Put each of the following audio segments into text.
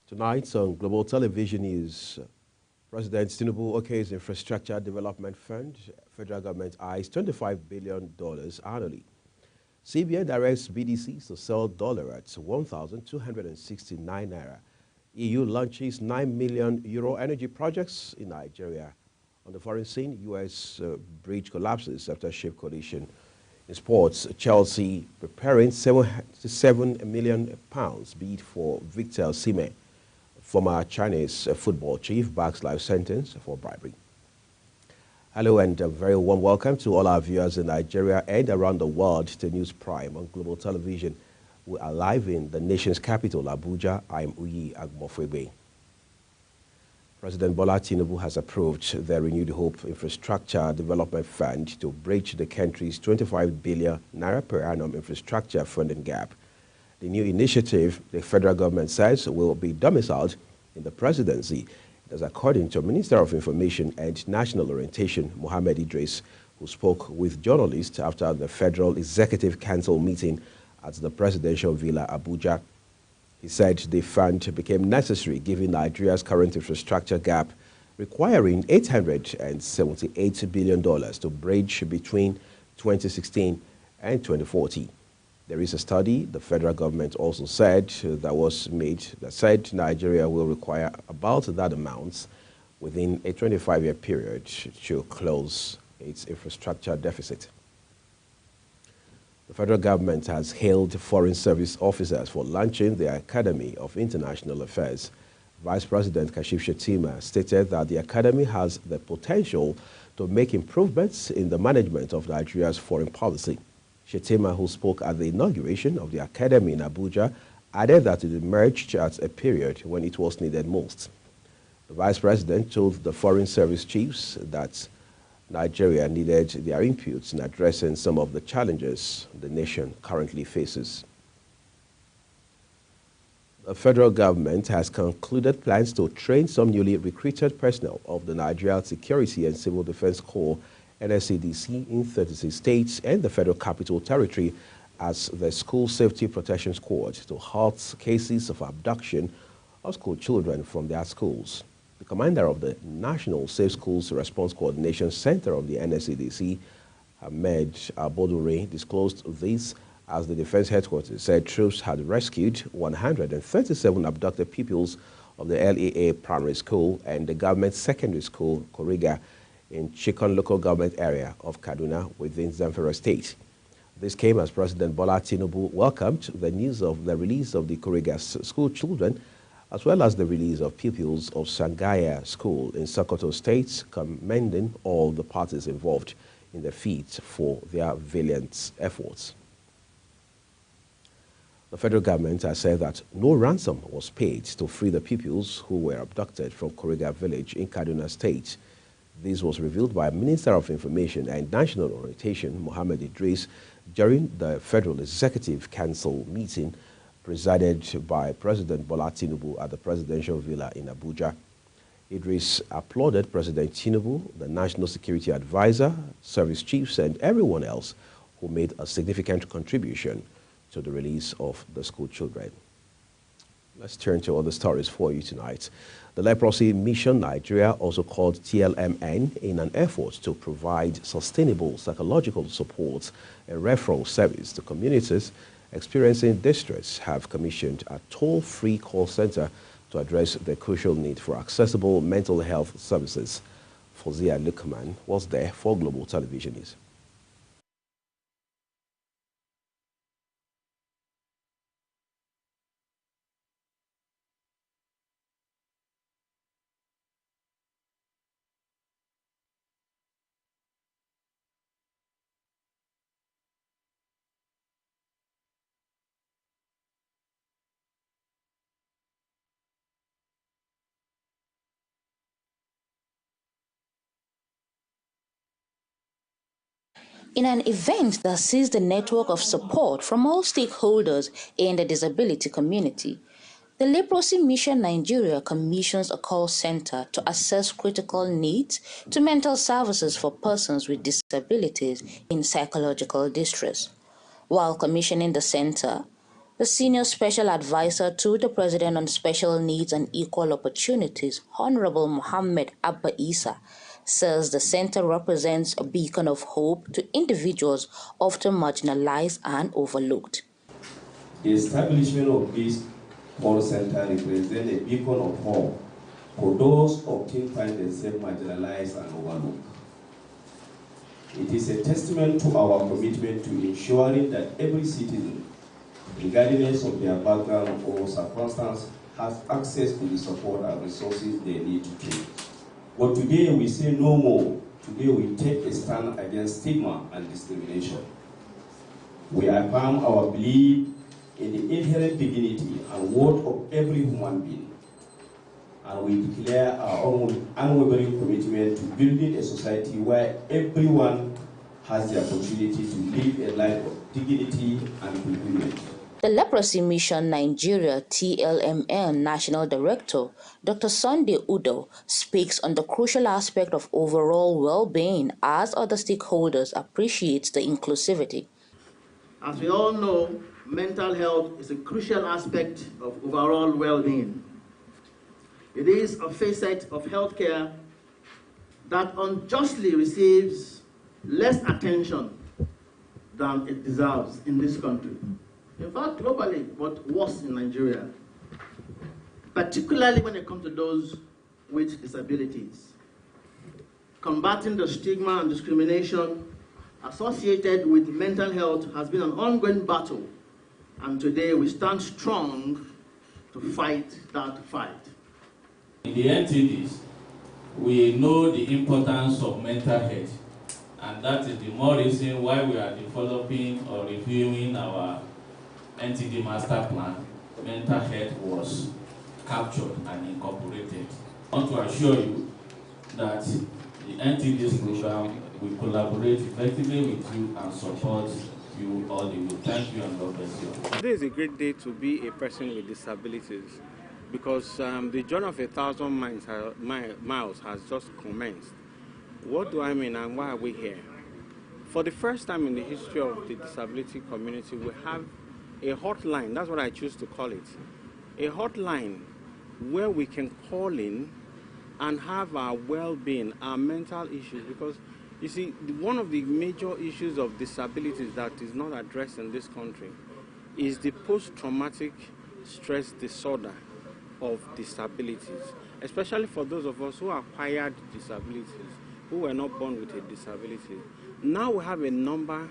Tonight on Global Television News, President Tinubu okays Infrastructure Development Fund. Federal government eyes $25 billion annually. CBN directs BDCs to sell dollar at 1,269 naira. EU launches €9 million energy projects in Nigeria. On the foreign scene, U.S. bridge collapses after ship collision. In sports, Chelsea preparing £77 million bid for Victor Osimhen. Former Chinese football chief backs life sentence for bribery. Hello and a very warm welcome to all our viewers in Nigeria and around the world to News Prime on Global Television. We are live in the nation's capital, Abuja. I'm Uyi Agmofwebe. President Bola Tinubu has approved the Renewed Hope Infrastructure Development Fund to bridge the country's 25 billion naira per annum infrastructure funding gap. The new initiative, the federal government says, will be domiciled in the presidency. That's according to Minister of Information and National Orientation, Mohammed Idris, who spoke with journalists after the Federal Executive Council meeting at the Presidential Villa, Abuja. He said the fund became necessary given Nigeria's current infrastructure gap, requiring $878 billion to bridge between 2016 and 2040. There is a study the federal government also said that said Nigeria will require about that amount within a 25-year period to close its infrastructure deficit. The federal government has hailed foreign service officers for launching the Academy of International Affairs. Vice President Kashif Shettima stated that the academy has the potential to make improvements in the management of Nigeria's foreign policy. Shettima, who spoke at the inauguration of the academy in Abuja, added that it emerged at a period when it was needed most. The vice president told the foreign service chiefs that Nigeria needed their inputs in addressing some of the challenges the nation currently faces. The federal government has concluded plans to train some newly recruited personnel of the Nigeria Security and Civil Defense Corps NSCDC in 36 states and the Federal Capital Territory as the School Safety Protection Squad to halt cases of abduction of school children from their schools. The commander of the National Safe Schools Response Coordination Center of the NSCDC, Ahmed Abodure, disclosed this as the Defense Headquarters said troops had rescued 137 abducted pupils of the LEA Primary School and the Government Secondary School, Kuriga, in Chikon local government area of Kaduna within Zamfara State. This came as President Bola Tinubu welcomed the news of the release of the Kuriga school children, as well as the release of pupils of Sangaya School in Sokoto State, commending all the parties involved in the feat for their valiant efforts. The federal government has said that no ransom was paid to free the pupils who were abducted from Kuriga village in Kaduna State. This was revealed by Minister of Information and National Orientation, Mohammed Idris, during the Federal Executive Council meeting presided by President Bola Tinubu at the Presidential Villa in Abuja. Idris applauded President Tinubu, the National Security Advisor, service chiefs, and everyone else who made a significant contribution to the release of the school children. Let's turn to other stories for you tonight. The Leprosy Mission Nigeria, also called TLMN, in an effort to provide sustainable psychological support and referral service to communities experiencing distress, have commissioned a toll-free call center to address the crucial need for accessible mental health services. Fozia Lukman was there for Global Television News. In an event that sees the network of support from all stakeholders in the disability community, the Leprosy Mission Nigeria commissions a call center to assess critical needs to mental services for persons with disabilities in psychological distress. While commissioning the center, The Senior Special Advisor to the President on Special Needs and Equal Opportunities, Honorable Mohammed Abba Isa, says the center represents a beacon of hope to individuals often marginalized and overlooked. The establishment of this call center represents a beacon of hope for those often find themselves marginalized and overlooked. It is a testament to our commitment to ensuring that every citizen, regardless of their background or circumstance, has access to the support and resources they need to take. But today we say no more. Today we take a stand against stigma and discrimination. We affirm our belief in the inherent dignity and worth of every human being. And we declare our unwavering commitment to building a society where everyone has the opportunity to live a life of dignity and fulfillment. The Leprosy Mission Nigeria TLMN National Director, Dr. Sunday Udo, speaks on the crucial aspect of overall well-being as other stakeholders appreciate the inclusivity. As we all know, mental health is a crucial aspect of overall well-being. It is a facet of healthcare that unjustly receives less attention than it deserves in this country. In fact, globally, but worse in Nigeria, particularly when it comes to those with disabilities. Combating the stigma and discrimination associated with mental health has been an ongoing battle, and today we stand strong to fight that fight. In the NTDs, we know the importance of mental health, and that is the more reason why we are developing or reviewing our NTD master plan. Mental health was captured and incorporated. I want to assure you that the NTDs program will collaborate effectively with you and support you all the way. Thank you and God bless you. Today is a great day to be a person with disabilities because the journey of 1,000 miles has just commenced. What do I mean and why are we here? For the first time in the history of the disability community, we have a hotline, that's what I choose to call it, a hotline where we can call in and have our well-being, our mental issues, because you see, one of the major issues of disabilities that is not addressed in this country is the post-traumatic stress disorder of disabilities, especially for those of us who acquired disabilities, who were not born with a disability. Now we have a number,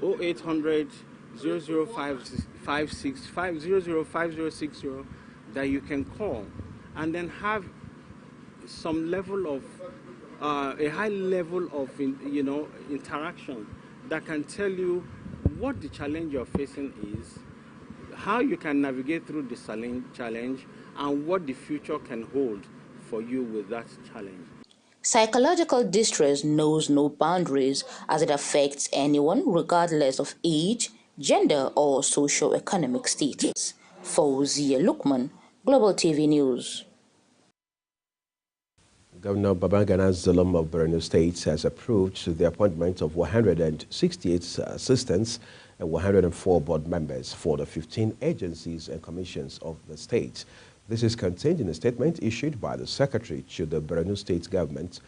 0800 005060 that you can call and then have some level of a high level of interaction that can tell you what the challenge you're facing is, how you can navigate through the challenge, and what the future can hold for you with that challenge. Psychological distress knows no boundaries as it affects anyone regardless of age, gender, or socio-economic status. Fawzia Lukman, Global TV News. Governor Babangana Zulum of Borno State has approved the appointment of 168 assistants and 104 board members for the 15 agencies and commissions of the state. This is contained in a statement issued by the Secretary to the Borno State Government,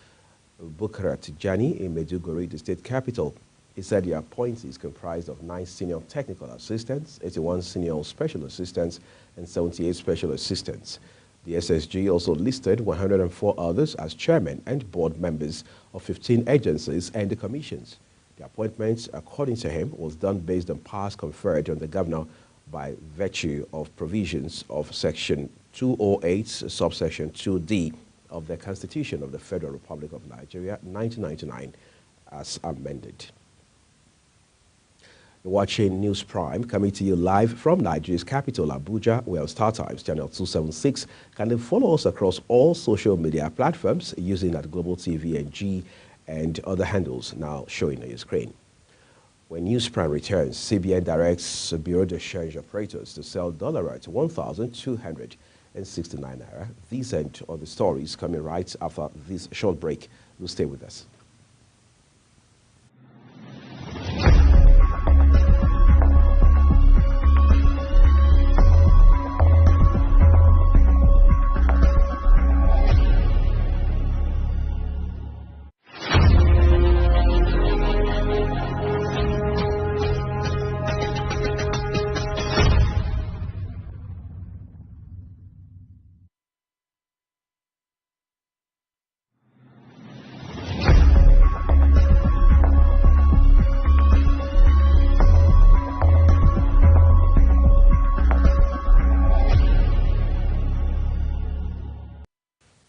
Bukara Tijani, in Maiduguri, the state capital. He said the appointees comprised of 9 senior technical assistants, 81 senior special assistants, and 78 special assistants. The SSG also listed 104 others as chairmen and board members of 15 agencies and the commissions. The appointment, according to him, was done based on powers conferred on the governor by virtue of provisions of Section 208, subsection 2D of the Constitution of the Federal Republic of Nigeria, 1999, as amended. You're watching News Prime, coming to you live from Nigeria's capital, Abuja, where on StarTimes channel 276 can then follow us across all social media platforms using that Global TV NG and other handles now showing on your screen. When News Prime returns, CBN directs Bureau de Change operators to sell dollar at 1,269 naira. These and other stories coming right after this short break. Do stay with us.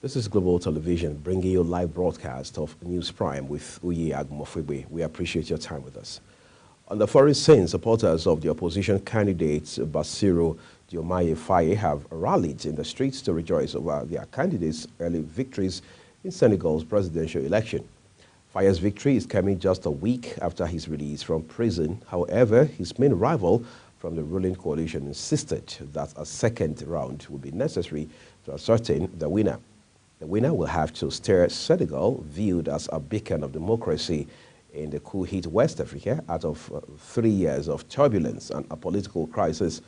This is Global Television, bringing you a live broadcast of News Prime with Uyi Agmofwebe. We appreciate your time with us. On the foreign scene, supporters of the opposition candidate Basiru Diomaye Faye have rallied in the streets to rejoice over their candidate's early victories in Senegal's presidential election. Faye's victory is coming just a week after his release from prison. However, his main rival from the ruling coalition insisted that a second round would be necessary to ascertain the winner. The winner will have to steer Senegal, viewed as a beacon of democracy in the coup-hit West Africa, out of 3 years of turbulence and a political crisis,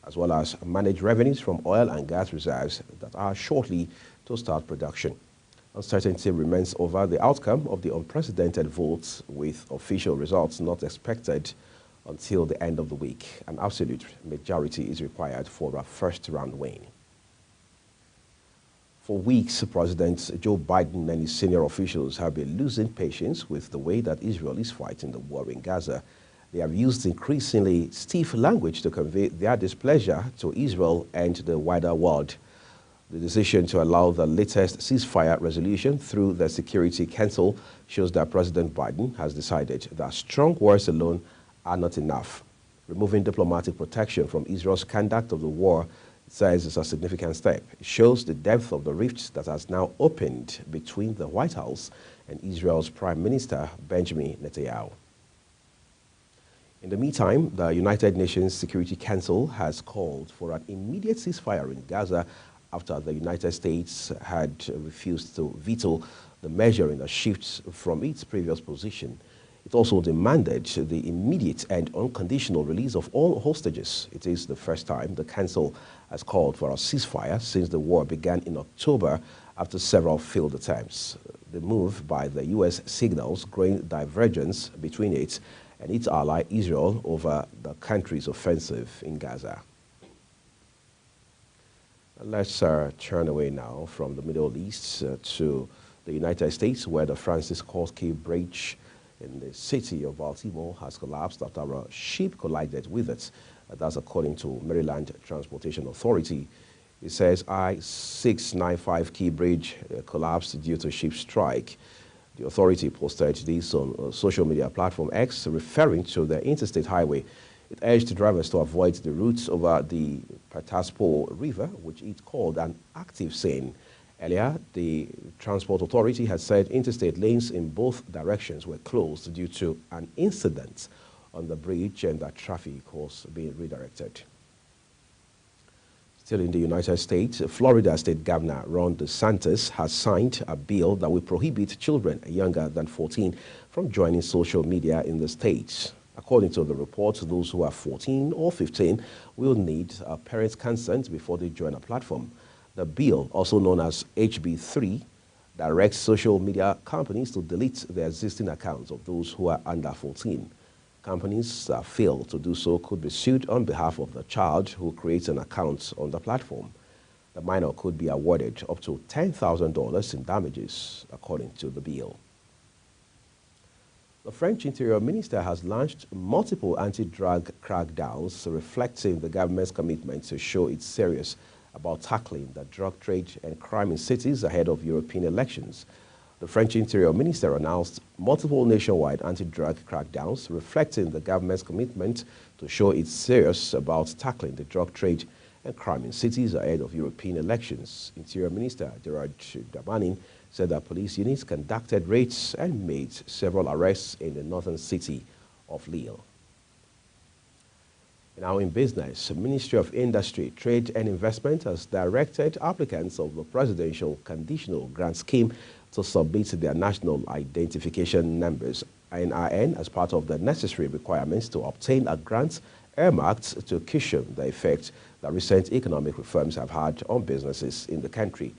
as well as manage revenues from oil and gas reserves that are shortly to start production. Uncertainty remains over the outcome of the unprecedented votes, with official results not expected until the end of the week. An absolute majority is required for a first-round win. For weeks, President Joe Biden and his senior officials have been losing patience with the way that Israel is fighting the war in Gaza. They have used increasingly stiff language to convey their displeasure to Israel and the wider world. The decision to allow the latest ceasefire resolution through the Security Council shows that President Biden has decided that strong words alone are not enough. Removing diplomatic protection from Israel's conduct of the war says it's a significant step. It shows the depth of the rift that has now opened between the White House and Israel's Prime Minister Benjamin Netanyahu. In the meantime, the United Nations Security Council has called for an immediate ceasefire in Gaza after the United States had refused to veto the measure in a shift from its previous position. It also demanded the immediate and unconditional release of all hostages. It is the first time the Council has called for a ceasefire since the war began in October after several failed attempts. The move by the U.S. signals growing divergence between it and its ally Israel over the country's offensive in Gaza. Let's turn away now from the Middle East to the United States, where the Francis Scott Key Bridge in the city of Baltimore has collapsed after a ship collided with it. That's according to Maryland Transportation Authority. It says I-695 Key Bridge collapsed due to ship strike. The authority posted this on social media platform X, referring to the interstate highway. It urged drivers to avoid the routes over the Pataspo River, which it called an active scene. Earlier, the Transport Authority had said interstate lanes in both directions were closed due to an incident on the bridge and that traffic was being redirected. Still in the United States, Florida State Governor Ron DeSantis has signed a bill that will prohibit children younger than 14 from joining social media in the state. According to the report, those who are 14 or 15 will need a parent's consent before they join a platform. The bill, also known as HB 3, directs social media companies to delete their existing accounts of those who are under 14. Companies that fail to do so could be sued on behalf of the child who creates an account on the platform. The minor could be awarded up to $10,000 in damages, according to the bill. The French Interior Minister has launched multiple anti-drug crackdowns, reflecting the government's commitment to show it's serious about tackling the drug trade and crime in cities ahead of European elections. The French Interior Minister announced multiple nationwide anti-drug crackdowns, reflecting the government's commitment to show it's serious about tackling the drug trade and crime in cities ahead of European elections. Interior Minister Gerard Damanin said that police units conducted raids and made several arrests in the northern city of Lille. Now in business, the Ministry of Industry, Trade and Investment has directed applicants of the Presidential Conditional Grant Scheme to submit their National Identification Numbers, NIN, as part of the necessary requirements to obtain a grant earmarked to cushion the effect that recent economic reforms have had on businesses in the country.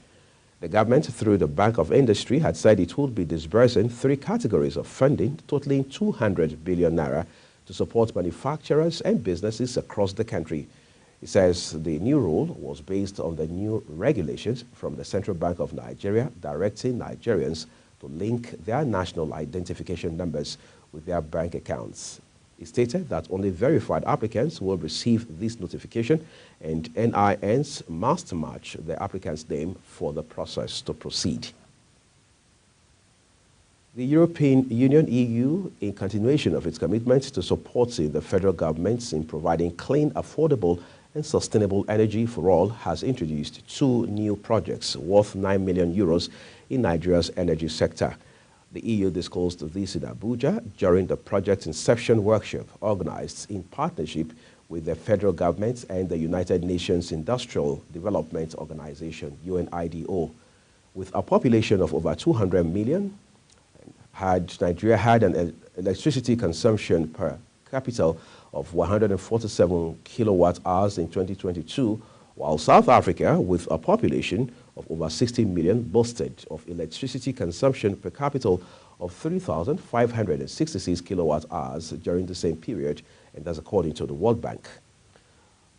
The government, through the Bank of Industry, had said it would be disbursing 3 categories of funding totaling 200 billion naira to support manufacturers and businesses across the country. It says the new rule was based on the new regulations from the Central Bank of Nigeria directing Nigerians to link their national identification numbers with their bank accounts. He stated that only verified applicants will receive this notification, and NINs must match the applicant's name for the process to proceed. The European Union, EU, in continuation of its commitment to supporting the federal governments in providing clean, affordable, and sustainable energy for all, has introduced 2 new projects worth €9 million in Nigeria's energy sector. The EU disclosed this in Abuja during the project inception workshop organized in partnership with the federal government and the United Nations Industrial Development Organization, UNIDO. With a population of over 200 million, Nigeria had an electricity consumption per capita of 147 kilowatt hours in 2022, while South Africa, with a population of over 60 million, boasted of electricity consumption per capita of 3,566 kilowatt hours during the same period, and that's according to the World Bank.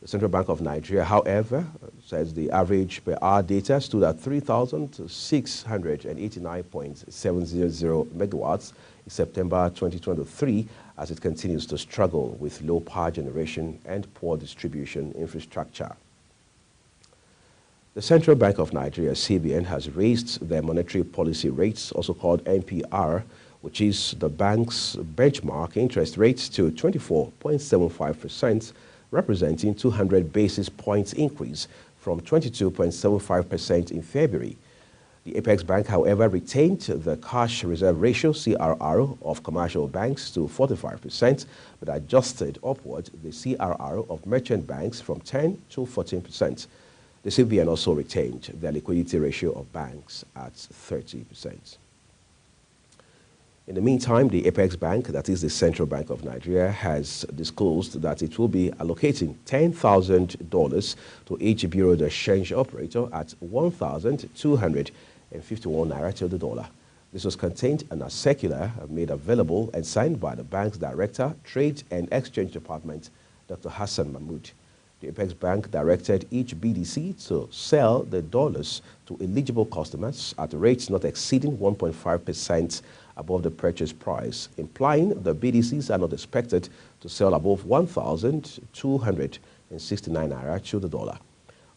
The Central Bank of Nigeria, however, says the average per hour data stood at 3,689.700 megawatts in September 2023, as it continues to struggle with low power generation and poor distribution infrastructure. The Central Bank of Nigeria, CBN, has raised their monetary policy rates, also called MPR, which is the bank's benchmark interest rate, to 24.75%, representing 200 basis points increase from 22.75% in February. The Apex Bank, however, retained the cash reserve ratio, CRR, of commercial banks to 45%, but adjusted upward the CRR of merchant banks from 10 to 14%. The CBN also retained the liquidity ratio of banks at 30%. In the meantime, the Apex Bank, that is the Central Bank of Nigeria, has disclosed that it will be allocating $10,000 to each bureau de change operator at 1,251 naira to the dollar. This was contained in a circular made available and signed by the bank's Director, Trade and Exchange Department, Dr. Hassan Mahmood. The Apex Bank directed each BDC to sell the dollars to eligible customers at rates not exceeding 1.5% above the purchase price, implying the BDCs are not expected to sell above 1,269 naira to the dollar.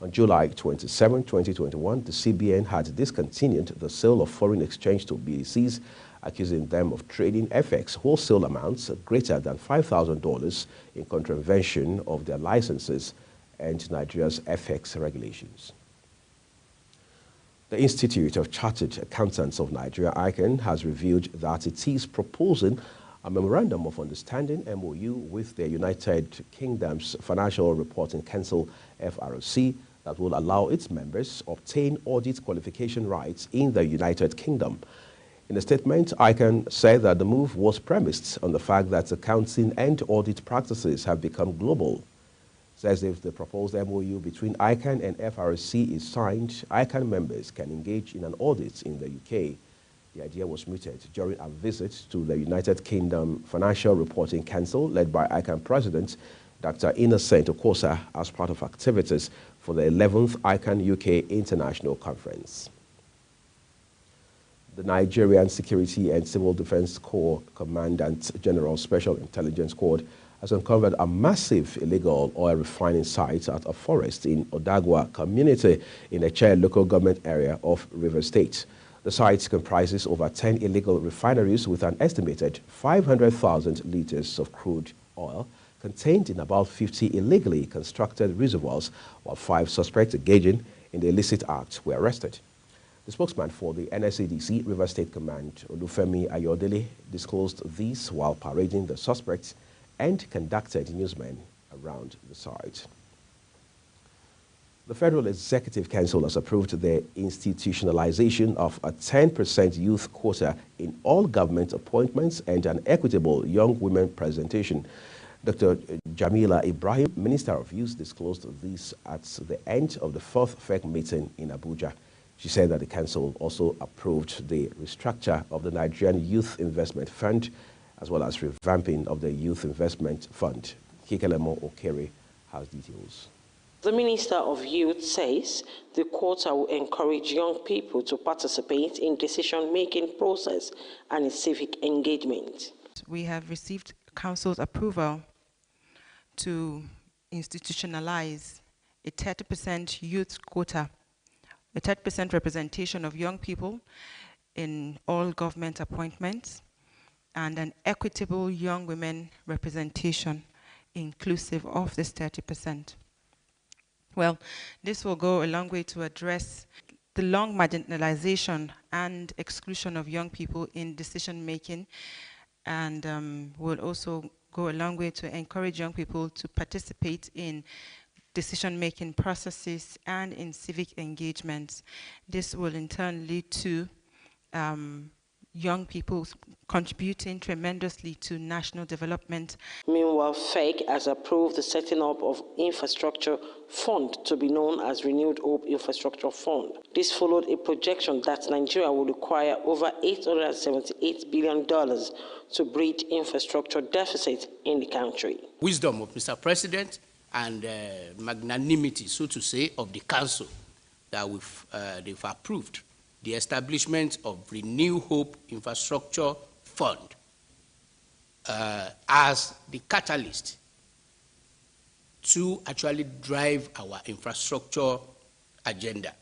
On July 27, 2021, the CBN had discontinued the sale of foreign exchange to BDCs, accusing them of trading FX wholesale amounts greater than $5,000 in contravention of their licenses and Nigeria's FX regulations. The Institute of Chartered Accountants of Nigeria, ICANN, has revealed that it is proposing a Memorandum of Understanding, MOU, with the United Kingdom's Financial Reporting Council, FRC, that will allow its members obtain audit qualification rights in the United Kingdom. In a statement, ICANN said that the move was premised on the fact that accounting and audit practices have become global. It says if the proposed MOU between ICANN and FRC is signed, ICANN members can engage in an audit in the UK. The idea was mooted during a visit to the United Kingdom Financial Reporting Council led by ICANN President Dr. Innocent Okosa as part of activities for the 11th ICANN UK International Conference. The Nigerian Security and Civil Defense Corps Commandant General Special Intelligence Corps has uncovered a massive illegal oil refining site at a forest in Odagwa community in the Echeh local government area of Rivers State. The site comprises over 10 illegal refineries with an estimated 500,000 liters of crude oil contained in about 50 illegally constructed reservoirs, while 5 suspects engaging in the illicit act were arrested. The spokesman for the NSADC River State Command, Olufemi Ayodele, disclosed this while parading the suspects and conducted newsmen around the site. The Federal Executive Council has approved the institutionalization of a 10% youth quota in all government appointments and an equitable young women presentation. Dr. Jamila Ibrahim, Minister of Youth, disclosed this at the end of the 4th FEC meeting in Abuja. She said that the council also approved the restructure of the Nigerian Youth Investment Fund, as well as revamping of the Youth Investment Fund. Kikelemo Okere has details. The Minister of Youth says the quota will encourage young people to participate in decision-making process and in civic engagement. We have received Council's approval to institutionalize a 30% youth quota, a 30% representation of young people in all government appointments, and an equitable young women representation inclusive of this 30%. Well, this will go a long way to address the long marginalization and exclusion of young people in decision making, and will also go a long way to encourage young people to participate in decision-making processes and in civic engagements. This will in turn lead to young people contributing tremendously to national development. Meanwhile, FEC has approved the setting up of Infrastructure Fund to be known as Renewed Hope Infrastructure Fund. This followed a projection that Nigeria will require over $878 billion to bridge infrastructure deficit in the country. Wisdom of Mr. President and magnanimity, so to say, of the Council that they've approved the establishment of Renew Hope Infrastructure Fund as the catalyst to actually drive our infrastructure agenda.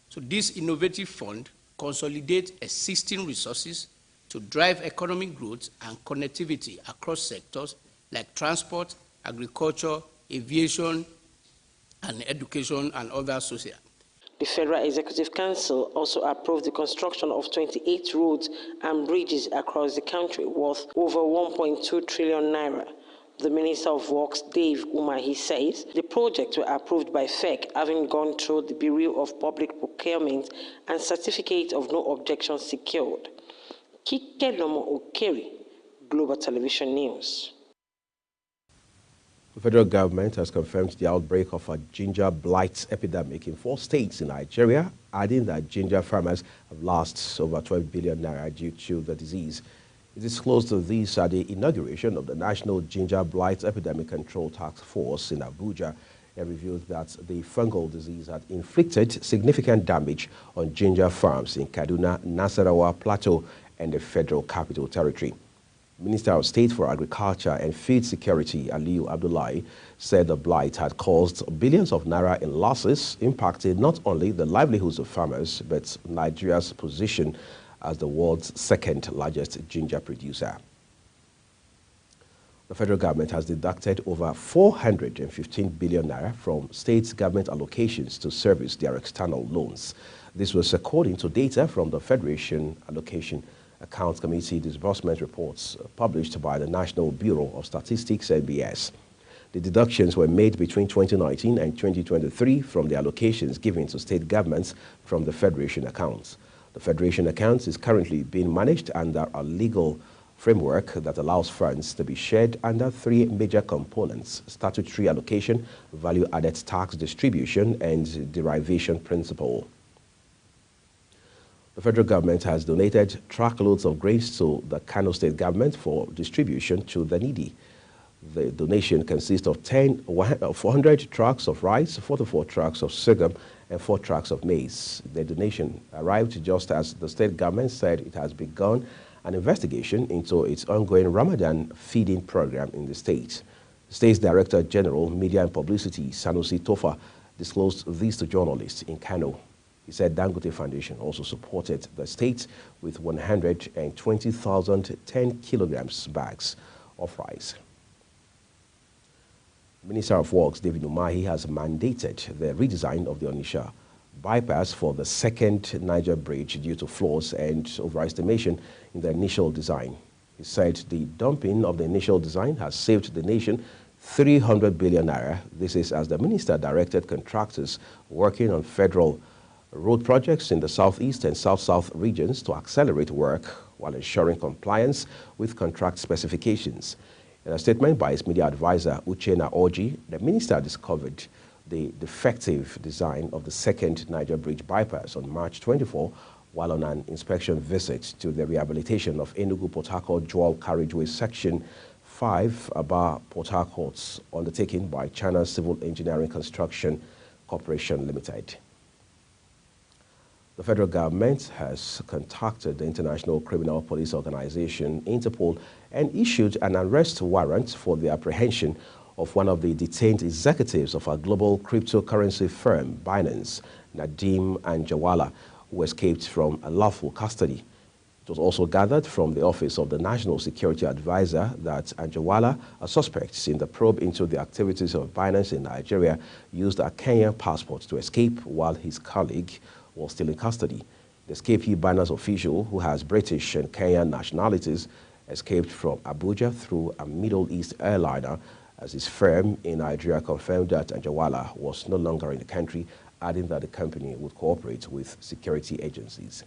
So this innovative fund consolidates existing resources to drive economic growth and connectivity across sectors like transport, agriculture, aviation, and education, and other social. The Federal Executive Council also approved the construction of 28 roads and bridges across the country worth over 1.2 trillion naira. The Minister of Works, Dave Umahi, says the projects were approved by FEC, having gone through the Bureau of Public Procurement and Certificate of No Objection secured. Kike Lomo Okeri, Global Television News. The federal government has confirmed the outbreak of a ginger blight epidemic in 4 states in Nigeria, adding that ginger farmers have lost over 12 billion naira due to the disease. It disclosed this at the inauguration of the National Ginger Blight Epidemic Control Task Force in Abuja. It revealed that the fungal disease had inflicted significant damage on ginger farms in Kaduna, Nasarawa, Plateau, and the Federal Capital Territory. Minister of State for Agriculture and Food Security, Aliyu Abdullahi, said the blight had caused billions of naira in losses, impacting not only the livelihoods of farmers, but Nigeria's position as the world's second largest ginger producer. The federal government has deducted over 415 billion naira from state government allocations to service their external loans. This was according to data from the Federation Allocation Accounts Committee disbursement reports published by the National Bureau of Statistics, NBS. The deductions were made between 2019 and 2023 from the allocations given to state governments from the Federation accounts. The Federation accounts is currently being managed under a legal framework that allows funds to be shared under 3 major components: statutory allocation, value-added tax distribution, and derivation principle. The federal government has donated truckloads of grains to the Kano State government for distribution to the needy. The donation consists of 400 trucks of rice, 44 trucks of sorghum, and 4 trucks of maize. The donation arrived just as the state government said it has begun an investigation into its ongoing Ramadan feeding program in the state. The state's Director General, Media and Publicity, Sanusi Tofa, disclosed this to journalists in Kano. He said Dangote Foundation also supported the state with 120,000 10 kilograms bags of rice. Minister of Works, David Umahi, has mandated the redesign of the Onitsha bypass for the second Niger bridge due to flaws and overestimation in the initial design. He said the dumping of the initial design has saved the nation 300 billion naira. This is as the minister directed contractors working on federal road projects in the southeast and south-south regions to accelerate work while ensuring compliance with contract specifications. In a statement by his media advisor, Uchenna Orji, the minister discovered the defective design of the second Niger Bridge bypass on March 24 while on an inspection visit to the rehabilitation of Enugu-Port Harcourt dual carriageway section 5 Aba Port Harcourt, undertaken by China Civil Engineering Construction Corporation Limited. The federal government has contacted the International Criminal Police Organization, Interpol, and issued an arrest warrant for the apprehension of one of the detained executives of a global cryptocurrency firm, Binance, Nadeem Anjarwalla, who escaped from unlawful custody. It was also gathered from the Office of the National Security Advisor that Anjarwalla, a suspect in the probe into the activities of Binance in Nigeria, used a Kenyan passport to escape while his colleague was still in custody. The escapee Binance official, who has British and Kenyan nationalities, escaped from Abuja through a Middle East airliner, as his firm in Nigeria confirmed that Anjarwalla was no longer in the country, adding that the company would cooperate with security agencies.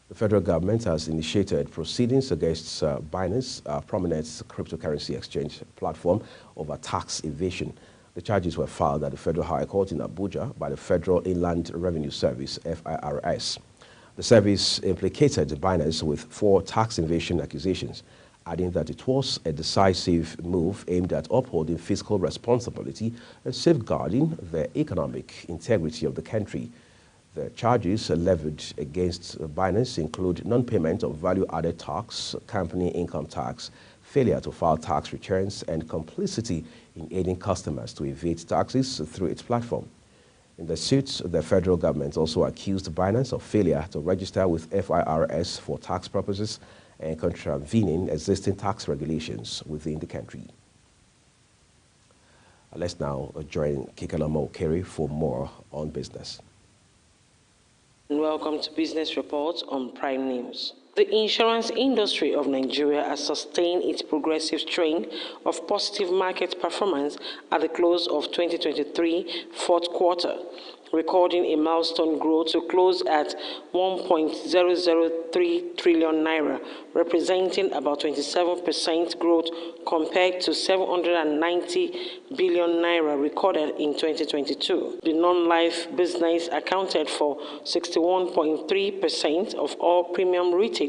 The federal government has initiated proceedings against Binance, a prominent cryptocurrency exchange platform, over tax evasion. The charges were filed at the Federal High Court in Abuja by the Federal Inland Revenue Service, FIRS. The service implicated Binance with 4 tax evasion accusations, adding that it was a decisive move aimed at upholding fiscal responsibility and safeguarding the economic integrity of the country. The charges levied against Binance include non-payment of value-added tax, company income tax, failure to file tax returns, and complicity in aiding customers to evade taxes through its platform. In the suit, the federal government also accused Binance of failure to register with FIRS for tax purposes and contravening existing tax regulations within the country. Let's now join Kikalama Okere for more on business. Welcome to Business Reports on Prime News. The insurance industry of Nigeria has sustained its progressive trend of positive market performance at the close of 2023 fourth quarter, recording a milestone growth to close at 1.003 trillion naira, representing about 27% growth compared to 790 billion naira recorded in 2022. The non-life business accounted for 61.3% of all premium written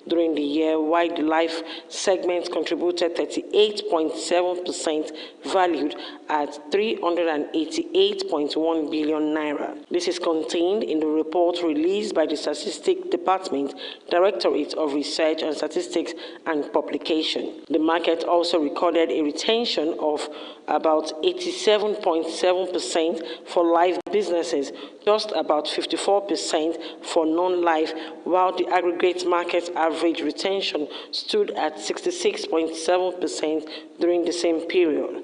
during the year, while the life segment contributed 38.7%, valued at 388.1 billion naira. This is contained in the report released by the Statistics Department, Directorate of Research and Statistics and Publication. The market also recorded a retention of about 87.7% for life businesses, just about 54% for non-life, while the aggregate market average retention stood at 66.7% during the same period.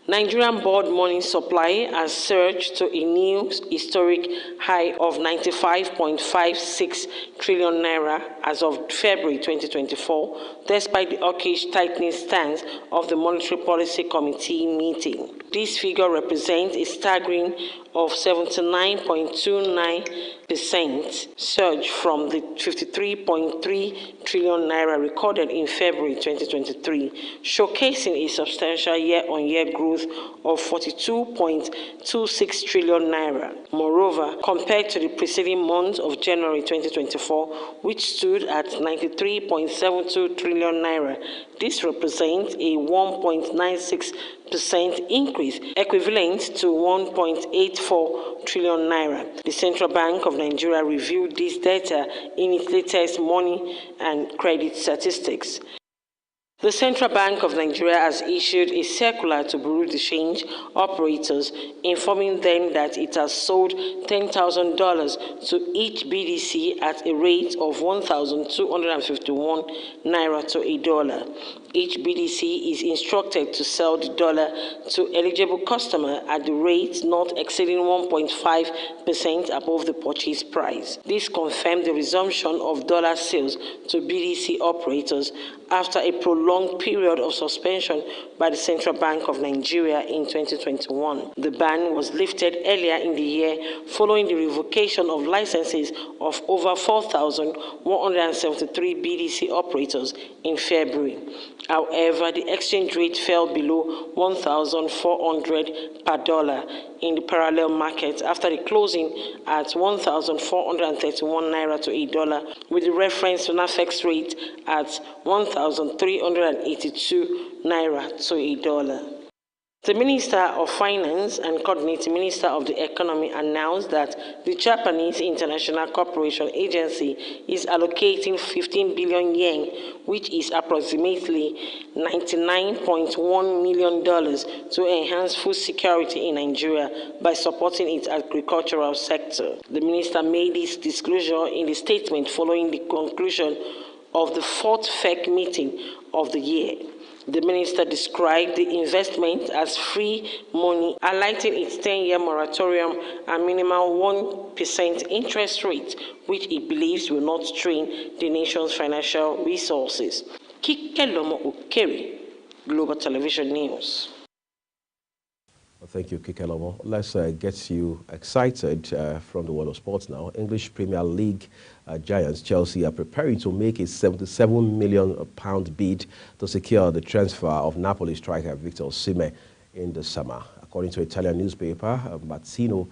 Nigerian board money supply has surged to a new historic high of 95.56 trillion naira as of February 2024, despite the hawkish tightening stance of the Monetary Policy Committee meeting. This figure represents a staggering of 79.29% surge from the 53.3 trillion naira recorded in February 2023, showcasing a substantial year-on-year growth of 42.26 trillion naira. Moreover, compared to the preceding month of January 2024, which stood at 93.72 trillion naira, this represents a 1.96% increase, equivalent to 1.84 trillion naira. The Central Bank of Nigeria reviewed this data in its latest money and credit statistics. The Central Bank of Nigeria has issued a circular to Bureau de Change operators, informing them that it has sold $10,000 to each BDC at a rate of 1,251 naira to a dollar. Each BDC is instructed to sell the dollar to eligible customer at the rate not exceeding 1.5% above the purchase price. This confirmed the resumption of dollar sales to BDC operators after a prolonged period of suspension by the Central Bank of Nigeria in 2021. The ban was lifted earlier in the year following the revocation of licenses of over 4,173 BDC operators in February. However, the exchange rate fell below 1,400 per dollar in the parallel market after the closing at 1,431 naira to a dollar, with the reference to NAFEX rate at 1,382 naira to a dollar. The Minister of Finance and Coordinating Minister of the Economy announced that the Japanese International Cooperation Agency is allocating 15 billion yen, which is approximately $99.1 million, to enhance food security in Nigeria by supporting its agricultural sector. The minister made this disclosure in the statement following the conclusion of the fourth FEC meeting of the year. The minister described the investment as free money, highlighting its 10-year moratorium and minimal 1% interest rate, which he believes will not strain the nation's financial resources. Kikelomo Okeri, Global Television News. Well, thank you, Kikelomo. Let's get you excited from the world of sports now. English Premier League giants Chelsea are preparing to make a £77 million bid to secure the transfer of Napoli striker Victor Osimhen in the summer. According to Italian newspaper Mattino,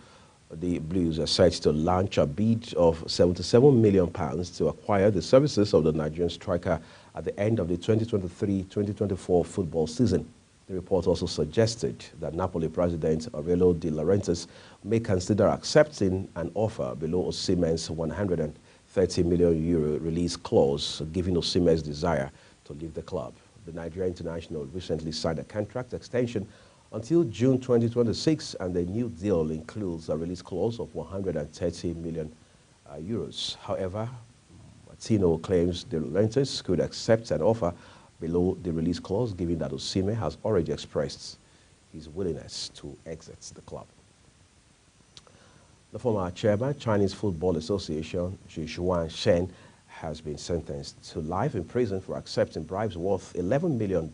the Blues are set to launch a bid of £77 million to acquire the services of the Nigerian striker at the end of the 2023-2024 football season. The report also suggested that Napoli president Aurelio De Laurentiis may consider accepting an offer below Osimhen's €130 million release clause, given Osimhen's desire to leave the club. The Nigerian international recently signed a contract extension until June 2026, and the new deal includes a release clause of €130 million. However, Martino claims De Laurentiis could accept an offer below the release clause, given that Osimhen has already expressed his willingness to exit the club. The former chairman, Chinese Football Association, Xu Shen, has been sentenced to life in prison for accepting bribes worth $11 million.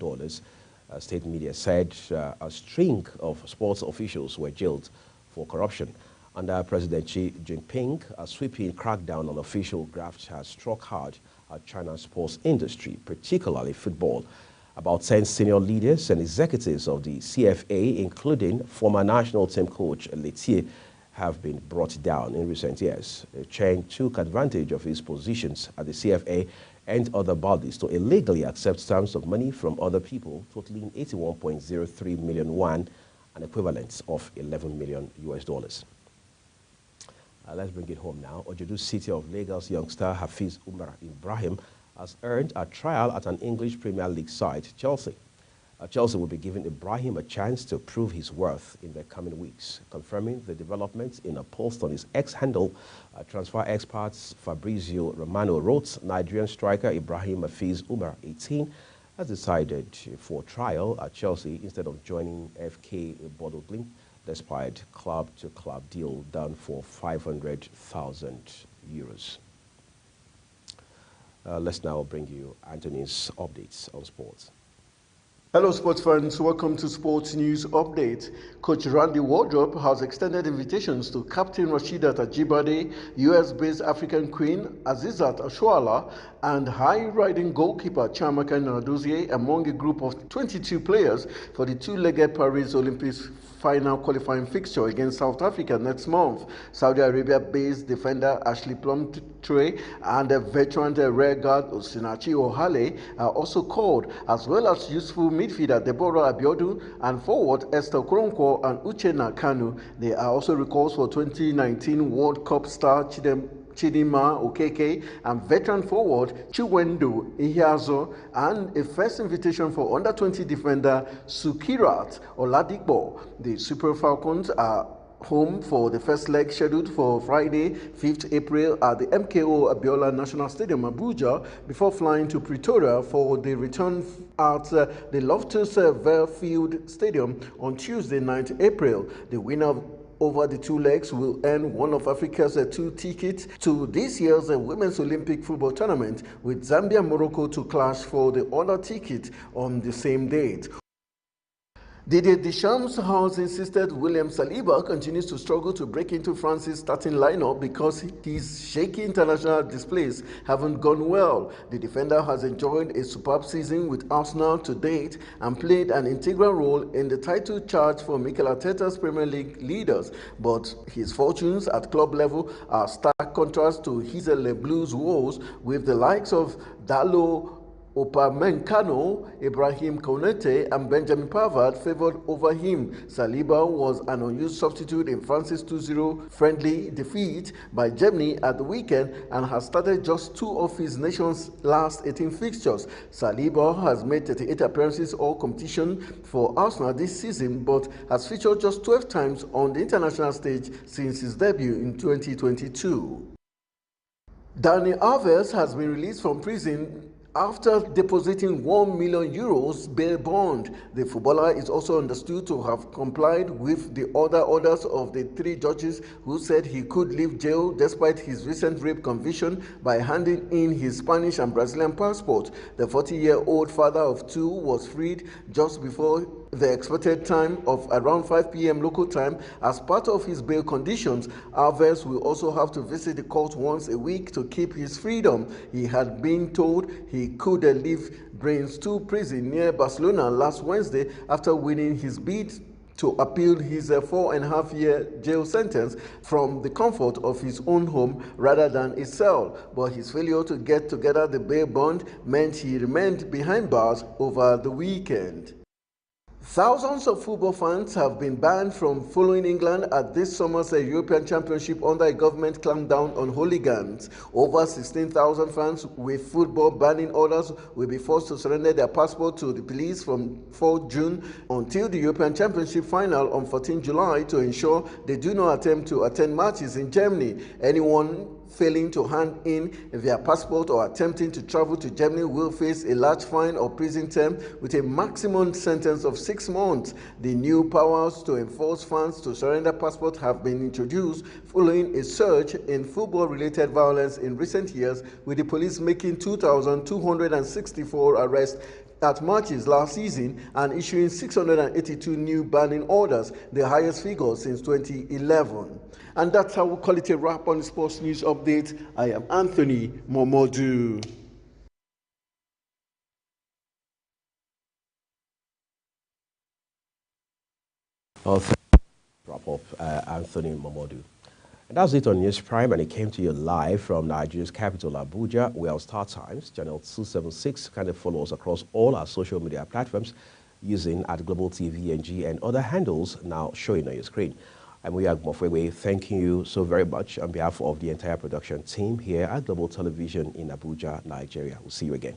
State media said a string of sports officials were jailed for corruption. Under President Xi Jinping, a sweeping crackdown on official graft has struck hard at China's sports industry, particularly football. About 10 senior leaders and executives of the CFA, including former national team coach Letier, have been brought down in recent years. Chen took advantage of his positions at the CFA and other bodies to illegally accept sums of money from other people, totaling 81.03 million yuan, an equivalent of $11 million. Let's bring it home now. Ojudu City of Lagos youngster Hafiz Umar Ibrahim has earned a trial at an English Premier League side, Chelsea. Chelsea will be giving Ibrahim a chance to prove his worth in the coming weeks. Confirming the developments in a post on his X-handle, transfer experts Fabrizio Romano wrote, Nigerian striker Ibrahim Hafiz Umar, 18, has decided for trial at Chelsea instead of joining FK Bodo Glimt, despite club-to-club deal done for €500,000. Let's now bring you Anthony's updates on sports. Hello sports fans, welcome to Sports News Update. Coach Randy Wardrop has extended invitations to Captain Rasheedat Ajibade, US-based African Queen Azizat Ashwala, and high-riding goalkeeper Chiamaka Nnadozie among a group of 22 players for the two-legged Paris Olympics final qualifying fixture against South Africa next month. Saudi Arabia-based defender Ashley Plumtree and veteran rear guard Osinachi Ohale are also called, as well as useful midfielder Deborah Abiodun and forward Esther Okoronkwo and Uchenna Kanu. They are also recalls for 2019 World Cup star Chidinma Okeke and veteran forward Chiwendo Iheazo, and a first invitation for under-20 defender Sukirat Oladipo. The Super Falcons are home for the first leg scheduled for Friday, 5th April at the MKO Abiola National Stadium, Abuja, before flying to Pretoria for the return at the Loftus Veerfield Stadium on Tuesday, 9th April. The winner over the two legs will earn one of Africa's two tickets to this year's Women's Olympic Football Tournament, with Zambia and Morocco to clash for the other ticket on the same date. Didier Deschamps has insisted William Saliba continues to struggle to break into France's starting lineup because his shaky international displays haven't gone well. The defender has enjoyed a superb season with Arsenal to date and played an integral role in the title charge for Mikel Arteta's Premier League leaders, but his fortunes at club level are stark contrast to his Blues woes, with the likes of Dalot, Upamecano, Ibrahim Konate and Benjamin Pavard favored over him. Saliba was an unused substitute in France's 2-0 friendly defeat by Germany at the weekend and has started just 2 of his nation's last 18 fixtures. Saliba has made 38 appearances all competition for Arsenal this season, but has featured just 12 times on the international stage since his debut in 2022. Dani Alves has been released from prison after depositing €1 million bail bond. The footballer is also understood to have complied with the other orders of the 3 judges who said he could leave jail despite his recent rape conviction by handing in his Spanish and Brazilian passport. The 40-year-old father of 2 was freed just before the expected time of around 5 p.m. local time. As part of his bail conditions, Alves will also have to visit the court once a week to keep his freedom. He had been told he could leave Brains 2 prison near Barcelona last Wednesday after winning his bid to appeal his 4.5-year jail sentence from the comfort of his own home rather than a cell. But his failure to get together the bail bond meant he remained behind bars over the weekend. Thousands of football fans have been banned from following England at this summer's European Championship under a government clampdown on hooligans. Over 16,000 fans with football banning orders will be forced to surrender their passport to the police from 4 June until the European Championship final on 14 July to ensure they do not attempt to attend matches in Germany. Anyone failing to hand in their passport or attempting to travel to Germany will face a large fine or prison term with a maximum sentence of 6 months. The new powers to enforce fans to surrender passports have been introduced following a surge in football-related violence in recent years, with the police making 2,264 arrests at matches last season and issuing 682 new banning orders, the highest figure since 2011. And that's how we call it a wrap on the Sports News Update. I am Anthony Momodu. Wrap up, Anthony Momodu. And that's it on News Prime, and it came to you live from Nigeria's capital, Abuja. We are on Star Times, channel 276. Kindly follow us across all our social media platforms using @GlobalTVNG and other handles now showing on your screen. I'm Uyag Mofwewe, thanking you so very much on behalf of the entire production team here at Global Television in Abuja, Nigeria. We'll see you again.